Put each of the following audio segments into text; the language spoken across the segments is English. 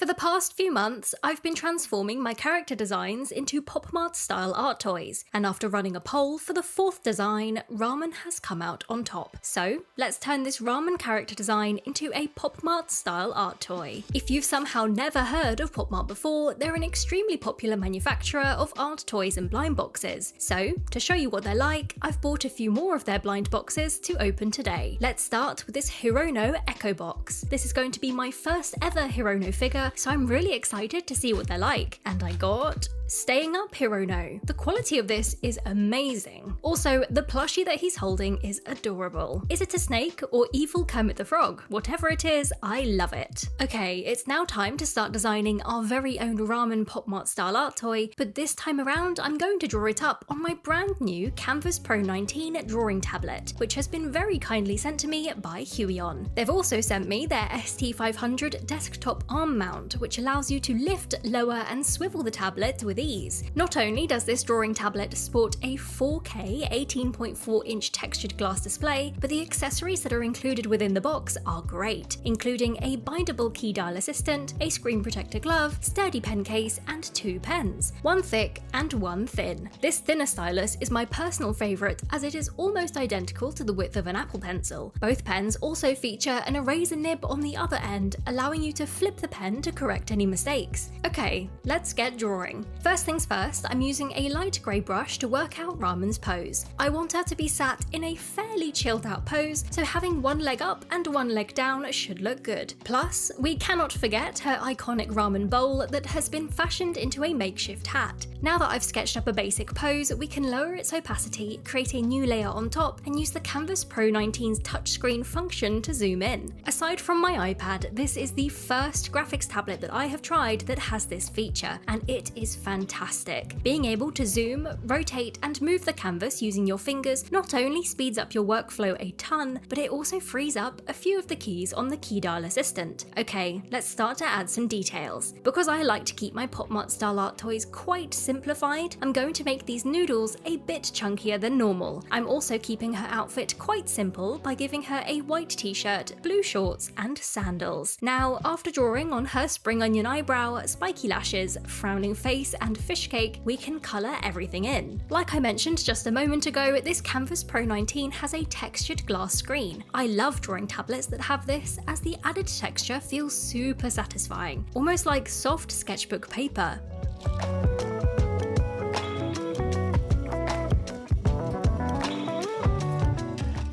For the past few months, I've been transforming my character designs into POPMART style art toys, and after running a poll for the 4th design, ramen has come out on top. So let's turn this ramen character design into a POPMART style art toy. If you've somehow never heard of POPMART before, they're an extremely popular manufacturer of art toys and blind boxes. So to show you what they're like, I've bought a few more of their blind boxes to open today. Let's start with this Huion Echo box. This is going to be my first ever Huion figure, so I'm really excited to see what they're like. And I got Staying Up Huion. The quality of this is amazing. Also, the plushie that he's holding is adorable. Is it a snake or evil Kermit the Frog? Whatever it is, I love it. Okay, it's now time to start designing our very own Ramen Pop Mart style art toy, but this time around I'm going to draw it up on my brand new Kamvas Pro 19 drawing tablet, which has been very kindly sent to me by Huion. They've also sent me their ST500 desktop arm mount, which allows you to lift, lower and swivel the tablet with ease. Not only does this drawing tablet sport a 4K 18.4-inch textured glass display, but the accessories that are included within the box are great, including a bindable key dial assistant, a screen protector glove, sturdy pen case, and 2 pens, one thick and one thin. This thinner stylus is my personal favourite as it is almost identical to the width of an Apple Pencil. Both pens also feature an eraser nib on the other end, allowing you to flip the pen to correct any mistakes. Okay, let's get drawing. First things first, I'm using a light grey brush to work out Ramen's pose. I want her to be sat in a fairly chilled out pose, so having one leg up and one leg down should look good. Plus, we cannot forget her iconic ramen bowl that has been fashioned into a makeshift hat. Now that I've sketched up a basic pose, we can lower its opacity, create a new layer on top, and use the Kamvas Pro 19's touchscreen function to zoom in. Aside from my iPad, this is the first graphics tablet that I have tried that has this feature, and it is fantastic. Being able to zoom, rotate, and move the canvas using your fingers not only speeds up your workflow a ton, but it also frees up a few of the keys on the key dial assistant. Okay, let's start to add some details. Because I like to keep my POPMART style art toys quite simplified, I'm going to make these noodles a bit chunkier than normal. I'm also keeping her outfit quite simple by giving her a white t-shirt, blue shorts, and sandals. Now, after drawing on her spring onion eyebrow, spiky lashes, frowning face, and fish cake, we can colour everything in. Like I mentioned just a moment ago, this Kamvas Pro 19 has a textured glass screen. I love drawing tablets that have this, as the added texture feels super satisfying, almost like soft sketchbook paper.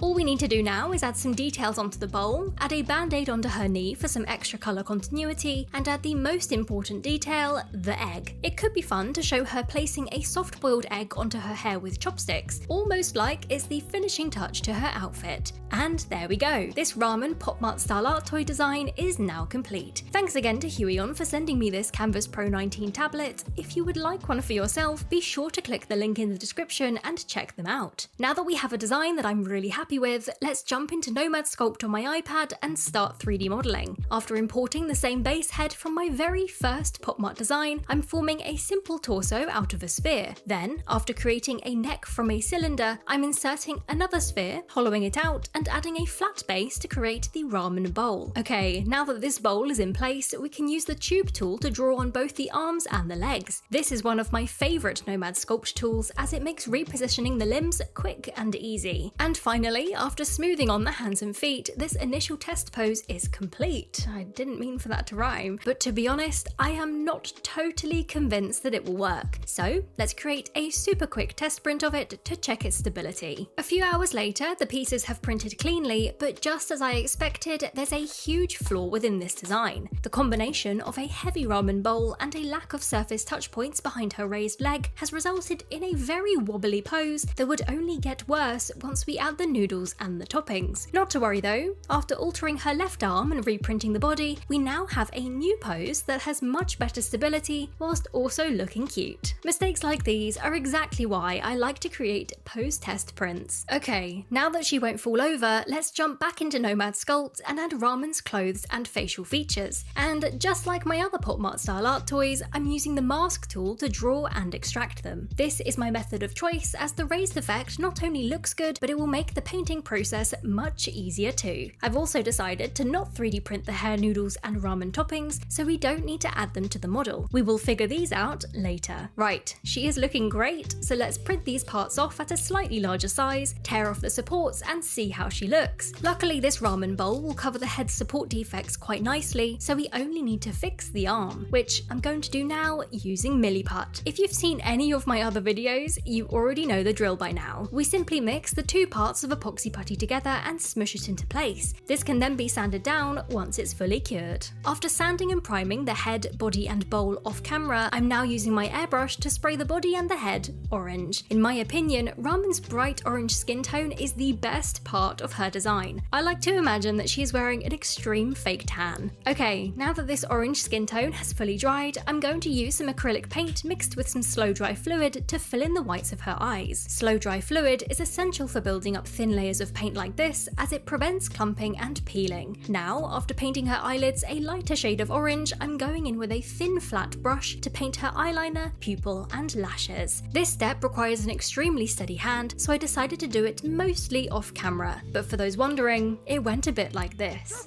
All we need to do now is add some details onto the bowl, add a band-aid onto her knee for some extra colour continuity, and add the most important detail, the egg. It could be fun to show her placing a soft-boiled egg onto her hair with chopsticks, almost like it's the finishing touch to her outfit. And there we go, this Ramen Pop Mart style art toy design is now complete. Thanks again to Huion for sending me this Kamvas Pro 19 tablet. If you would like one for yourself, be sure to click the link in the description and check them out. Now that we have a design that I'm really happy with, let's jump into Nomad Sculpt on my iPad and start 3D modelling. After importing the same base head from my very first POPMART design, I'm forming a simple torso out of a sphere. Then, after creating a neck from a cylinder, I'm inserting another sphere, hollowing it out, and adding a flat base to create the ramen bowl. Okay, now that this bowl is in place, we can use the tube tool to draw on both the arms and the legs. This is one of my favourite Nomad Sculpt tools as it makes repositioning the limbs quick and easy. And finally, after smoothing on the hands and feet, this initial test pose is complete. I didn't mean for that to rhyme, but to be honest, I am not totally convinced that it will work. So let's create a super quick test print of it to check its stability. A few hours later, the pieces have printed cleanly, but just as I expected, there's a huge flaw within this design. The combination of a heavy ramen bowl and a lack of surface touch points behind her raised leg has resulted in a very wobbly pose that would only get worse once we add the noodles and the toppings. Not to worry though, after altering her left arm and reprinting the body, we now have a new pose that has much better stability whilst also looking cute. Mistakes like these are exactly why I like to create pose test prints. Okay, now that she won't fall over, let's jump back into Nomad Sculpt and add Ramen's clothes and facial features. And just like my other POPMART style art toys, I'm using the mask tool to draw and extract them. This is my method of choice as the raised effect not only looks good, but it will make the painting painting process much easier too. I've also decided to not 3D print the hair noodles and ramen toppings, so we don't need to add them to the model. We will figure these out later. Right, she is looking great, so let's print these parts off at a slightly larger size, tear off the supports and see how she looks. Luckily this ramen bowl will cover the head support defects quite nicely, so we only need to fix the arm, which I'm going to do now using Milliput. If you've seen any of my other videos, you already know the drill by now. We simply mix the two parts of epoxy putty together and smush it into place. This can then be sanded down once it's fully cured. After sanding and priming the head, body and bowl off camera, I'm now using my airbrush to spray the body and the head orange. In my opinion, Ramen's bright orange skin tone is the best part of her design. I like to imagine that she is wearing an extreme fake tan. Okay, now that this orange skin tone has fully dried, I'm going to use some acrylic paint mixed with some slow dry fluid to fill in the whites of her eyes. Slow dry fluid is essential for building up thin layers of paint like this, as it prevents clumping and peeling. Now, after painting her eyelids a lighter shade of orange, I'm going in with a thin flat brush to paint her eyeliner, pupil and lashes. This step requires an extremely steady hand, so I decided to do it mostly off camera, but for those wondering, it went a bit like this.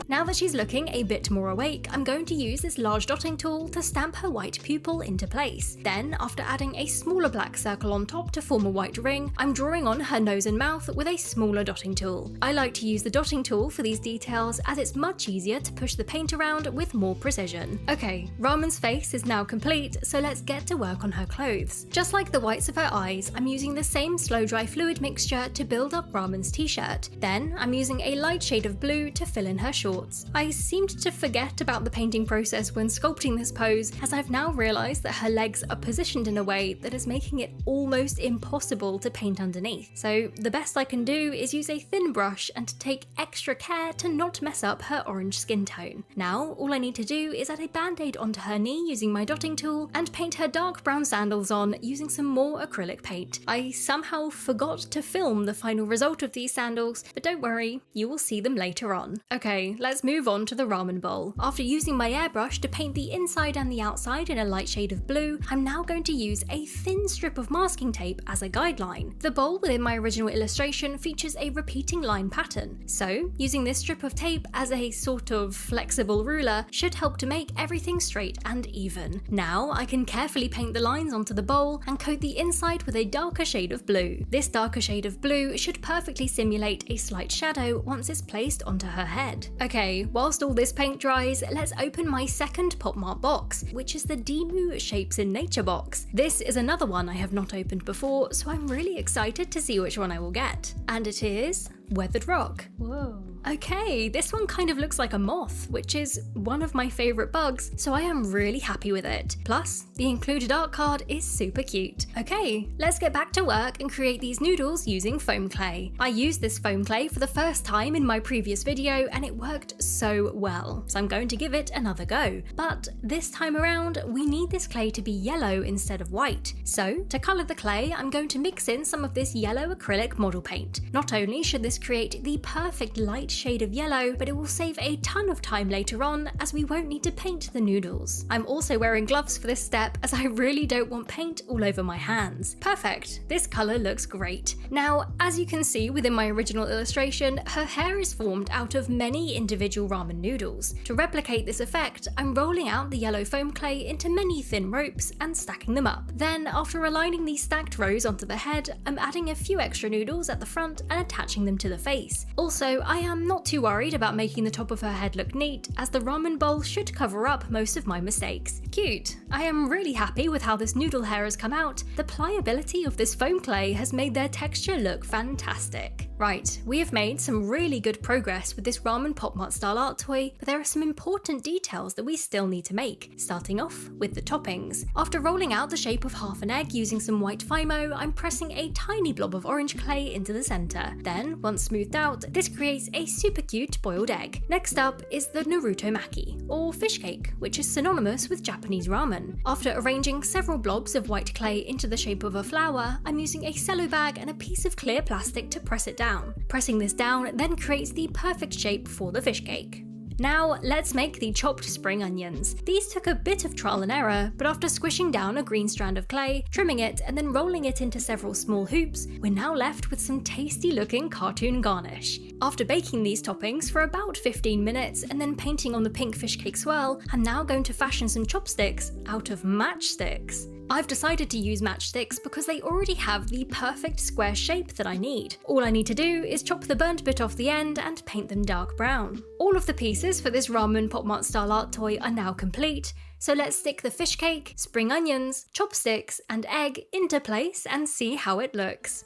Now that she's looking a bit more awake, I'm going to use this large dotting tool to stamp her white pupil into place. Then, after adding a smaller black circle on top to form a white ring, I'm drawing on her nose and mouth with a smaller dotting tool. I like to use the dotting tool for these details as it's much easier to push the paint around with more precision. Okay, Ramen's face is now complete, so let's get to work on her clothes. Just like the whites of her eyes, I'm using the same slow dry fluid mixture to build up Ramen's t-shirt. Then, I'm using a light shade of blue to fill in her shorts. I seemed to forget about the painting process when sculpting this pose, as I've now realised that her legs are positioned in a way that is making it almost impossible to paint underneath. So the best I can do is use a thin brush and to take extra care to not mess up her orange skin tone. Now, all I need to do is add a band-aid onto her knee using my dotting tool and paint her dark brown sandals on using some more acrylic paint. I somehow forgot to film the final result of these sandals, but don't worry, you will see them later on. Okay, let's move on to the ramen bowl. After using my airbrush to paint the inside and the outside in a light shade of blue, I'm now going to use a thin strip of masking tape as a guideline. The bowl within my original illustration features a repeating line pattern, so using this strip of tape as a sort of flexible ruler should help to make everything straight and even. Now I can carefully paint the lines onto the bowl and coat the inside with a darker shade of blue. This darker shade of blue should perfectly simulate a slight shadow once it's placed onto her head. Okay, whilst all this paint dries, let's open my second POPMART box, which is the Demu Shapes in Nature box. This is another one I have not opened before, so I'm really excited to see which one I will get. And it is Weathered Rock. Whoa. Okay, this one kind of looks like a moth, which is one of my favourite bugs, so I am really happy with it. Plus, the included art card is super cute. Okay, let's get back to work and create these noodles using foam clay. I used this foam clay for the first time in my previous video and it worked so well, so I'm going to give it another go. But this time around, we need this clay to be yellow instead of white. So, to colour the clay, I'm going to mix in some of this yellow acrylic model paint. Not only should this create the perfect light shade of yellow, but it will save a ton of time later on as we won't need to paint the noodles. I'm also wearing gloves for this step as I really don't want paint all over my hands. Perfect, this colour looks great. Now, as you can see within my original illustration, her hair is formed out of many individual ramen noodles. To replicate this effect, I'm rolling out the yellow foam clay into many thin ropes and stacking them up. Then, after aligning these stacked rows onto the head, I'm adding a few extra noodles at the front and attaching them to the face. Also, I am not too worried about making the top of her head look neat, as the ramen bowl should cover up most of my mistakes. Cute! I am really happy with how this noodle hair has come out. The pliability of this foam clay has made their texture look fantastic. Right, we have made some really good progress with this Ramen Pop Mart style art toy, but there are some important details that we still need to make, starting off with the toppings. After rolling out the shape of half an egg using some white Fimo, I'm pressing a tiny blob of orange clay into the centre. Then, once smoothed out, this creates a super cute boiled egg. Next up is the Naruto Maki, or fish cake, which is synonymous with Japanese ramen. After arranging several blobs of white clay into the shape of a flower, I'm using a cello bag and a piece of clear plastic to press it down. Pressing this down then creates the perfect shape for the fish cake. Now, let's make the chopped spring onions. These took a bit of trial and error, but after squishing down a green strand of clay, trimming it, and then rolling it into several small hoops, we're now left with some tasty looking cartoon garnish. After baking these toppings for about 15 minutes and then painting on the pink fish cake swirl, I'm now going to fashion some chopsticks out of matchsticks. I've decided to use matchsticks because they already have the perfect square shape that I need. All I need to do is chop the burnt bit off the end and paint them dark brown. All of the pieces for this Ramen Pop Mart style art toy are now complete, so let's stick the fish cake, spring onions, chopsticks, and egg into place and see how it looks.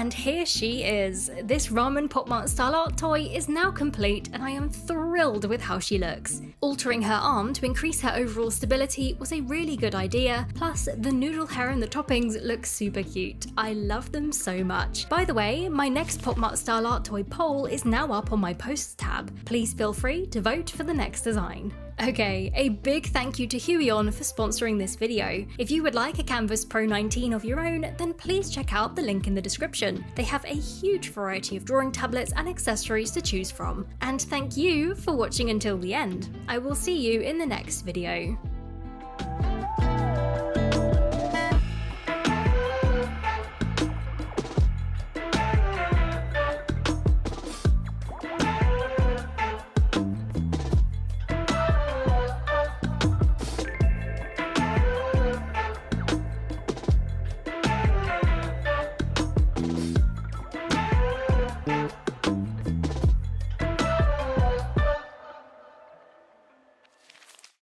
And here she is. This Ramen Pop Mart style art toy is now complete and I am thrilled with how she looks. Altering her arm to increase her overall stability was a really good idea, plus the noodle hair and the toppings look super cute. I love them so much. By the way, my next Pop Mart style art toy poll is now up on my posts tab. Please feel free to vote for the next design. Okay, a big thank you to Huion for sponsoring this video. If you would like a Kamvas Pro 19 of your own, then please check out the link in the description. They have a huge variety of drawing tablets and accessories to choose from. And thank you for watching until the end. I will see you in the next video.